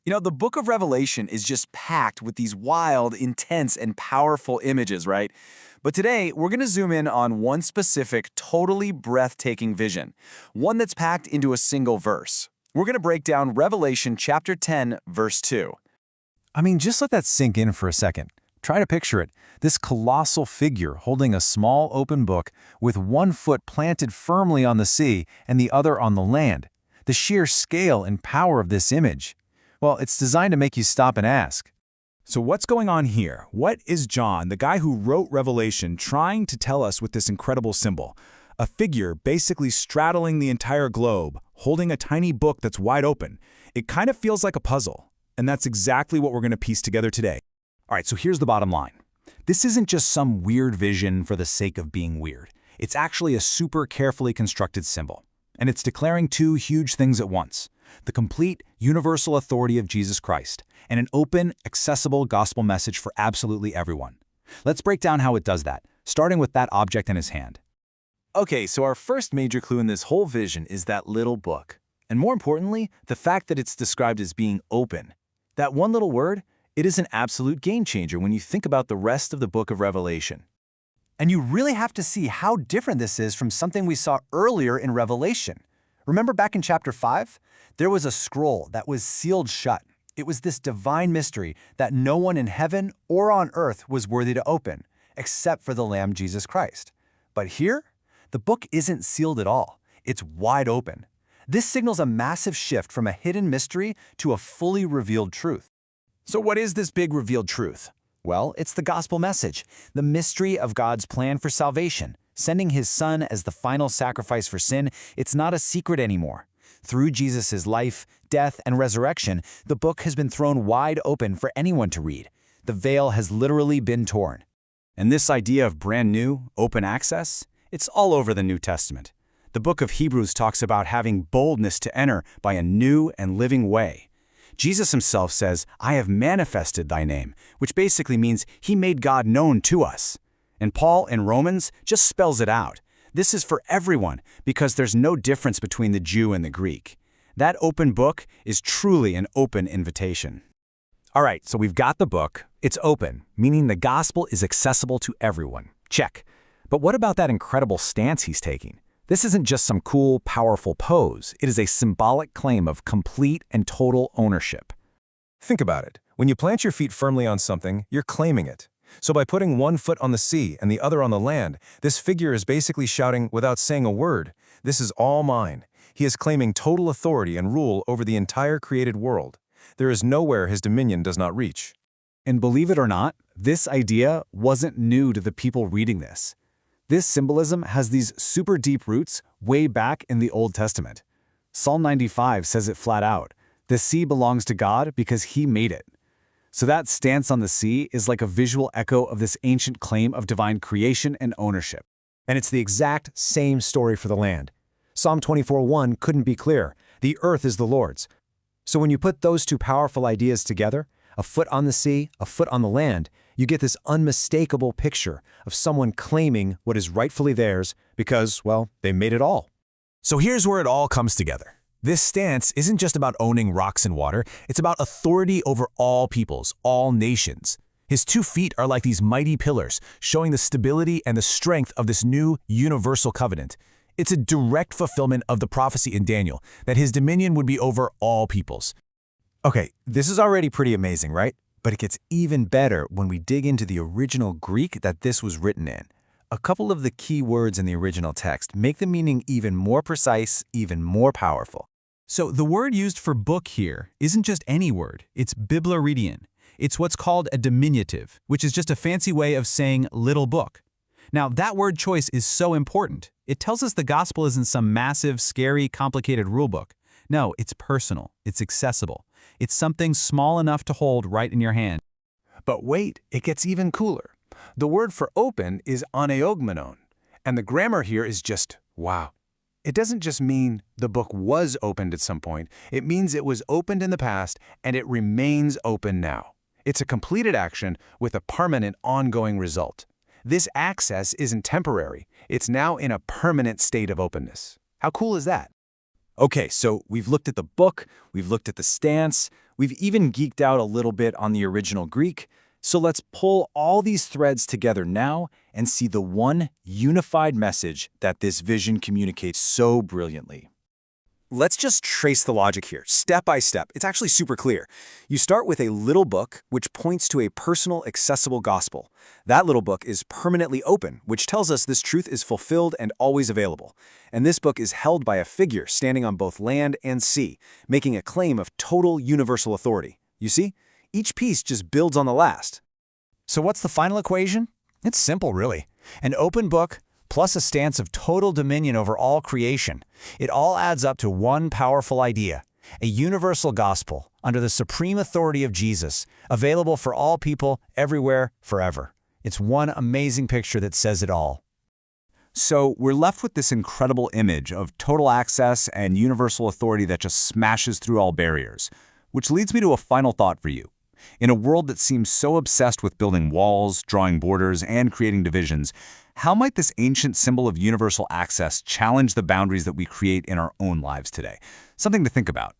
The book of Revelation is just packed with these wild, intense, and powerful images, right? But today, we're going to zoom in on one specific, totally breathtaking vision, one that's packed into a single verse. We're going to break down Revelation chapter 10, verse 2. Just let that sink in for a second. Try to picture it. This colossal figure holding a small open book with one foot planted firmly on the sea and the other on the land. The sheer scale and power of this image. Well, it's designed to make you stop and ask. So what's going on here? What is John, the guy who wrote Revelation, trying to tell us with this incredible symbol? A figure basically straddling the entire globe, holding a tiny book that's wide open. It kind of feels like a puzzle. And that's exactly what we're going to piece together today. All right, so here's the bottom line. This isn't just some weird vision for the sake of being weird. It's actually a super carefully constructed symbol. And it's declaring two huge things at once: the complete, universal authority of Jesus Christ, and an open, accessible gospel message for absolutely everyone. Let's break down how it does that, starting with that object in his hand. Okay, so our first major clue in this whole vision is that little book. And more importantly, the fact that it's described as being open. That one little word, it is an absolute game changer when you think about the rest of the book of Revelation. And you really have to see how different this is from something we saw earlier in Revelation. Remember back in chapter 5? There was a scroll that was sealed shut. It was this divine mystery that no one in heaven or on earth was worthy to open, except for the Lamb Jesus Christ. But here, the book isn't sealed at all. It's wide open. This signals a massive shift from a hidden mystery to a fully revealed truth. So what is this big revealed truth? Well, it's the gospel message, the mystery of God's plan for salvation. Sending his son as the final sacrifice for sin, it's not a secret anymore. Through Jesus' life, death, and resurrection, the book has been thrown wide open for anyone to read. The veil has literally been torn. And this idea of brand new, open access, it's all over the New Testament. The book of Hebrews talks about having boldness to enter by a new and living way. Jesus himself says, "I have manifested thy name," which basically means he made God known to us. And Paul in Romans just spells it out. This is for everyone because there's no difference between the Jew and the Greek. That open book is truly an open invitation. All right, so we've got the book. It's open, meaning the gospel is accessible to everyone. Check. But what about that incredible stance he's taking? This isn't just some cool, powerful pose. It is a symbolic claim of complete and total ownership. Think about it. When you plant your feet firmly on something, you're claiming it. So by putting one foot on the sea and the other on the land, this figure is basically shouting, without saying a word, "This is all mine." He is claiming total authority and rule over the entire created world. There is nowhere his dominion does not reach. And believe it or not, this idea wasn't new to the people reading this. This symbolism has these super deep roots way back in the Old Testament. Psalm 95 says it flat out. The sea belongs to God because he made it. So that stance on the sea is like a visual echo of this ancient claim of divine creation and ownership. And it's the exact same story for the land. Psalm 24:1 couldn't be clearer. The earth is the Lord's. So when you put those two powerful ideas together, a foot on the sea, a foot on the land, you get this unmistakable picture of someone claiming what is rightfully theirs because, well, they made it all. So here's where it all comes together. This stance isn't just about owning rocks and water, it's about authority over all peoples, all nations. His 2 feet are like these mighty pillars, showing the stability and the strength of this new universal covenant. It's a direct fulfillment of the prophecy in Daniel that his dominion would be over all peoples. Okay, this is already pretty amazing, right? But it gets even better when we dig into the original Greek that this was written in. A couple of the key words in the original text make the meaning even more precise, even more powerful. So the word used for book here isn't just any word, it's biblaridion. It's what's called a diminutive, which is just a fancy way of saying little book. Now that word choice is so important. It tells us the gospel isn't some massive, scary, complicated rulebook. No, it's personal, it's accessible. It's something small enough to hold right in your hand. But wait, it gets even cooler. The word for open is aneogmenon, and the grammar here is just wow. It doesn't just mean the book was opened at some point. It means it was opened in the past and it remains open now. It's a completed action with a permanent, ongoing result. This access isn't temporary. It's now in a permanent state of openness. How cool is that? Okay, so we've looked at the book, we've looked at the stance, we've even geeked out a little bit on the original Greek. So let's pull all these threads together now and see the one unified message that this vision communicates so brilliantly. Let's just trace the logic here, step by step. It's actually super clear. You start with a little book, which points to a personal, accessible gospel. That little book is permanently open, which tells us this truth is fulfilled and always available. And this book is held by a figure standing on both land and sea, making a claim of total universal authority. You see? Each piece just builds on the last. So what's the final equation? It's simple, really. An open book plus a stance of total dominion over all creation. It all adds up to one powerful idea, a universal gospel under the supreme authority of Jesus, available for all people, everywhere, forever. It's one amazing picture that says it all. So we're left with this incredible image of total access and universal authority that just smashes through all barriers, which leads me to a final thought for you. In a world that seems so obsessed with building walls, drawing borders, and creating divisions, how might this ancient symbol of universal access challenge the boundaries that we create in our own lives today? Something to think about.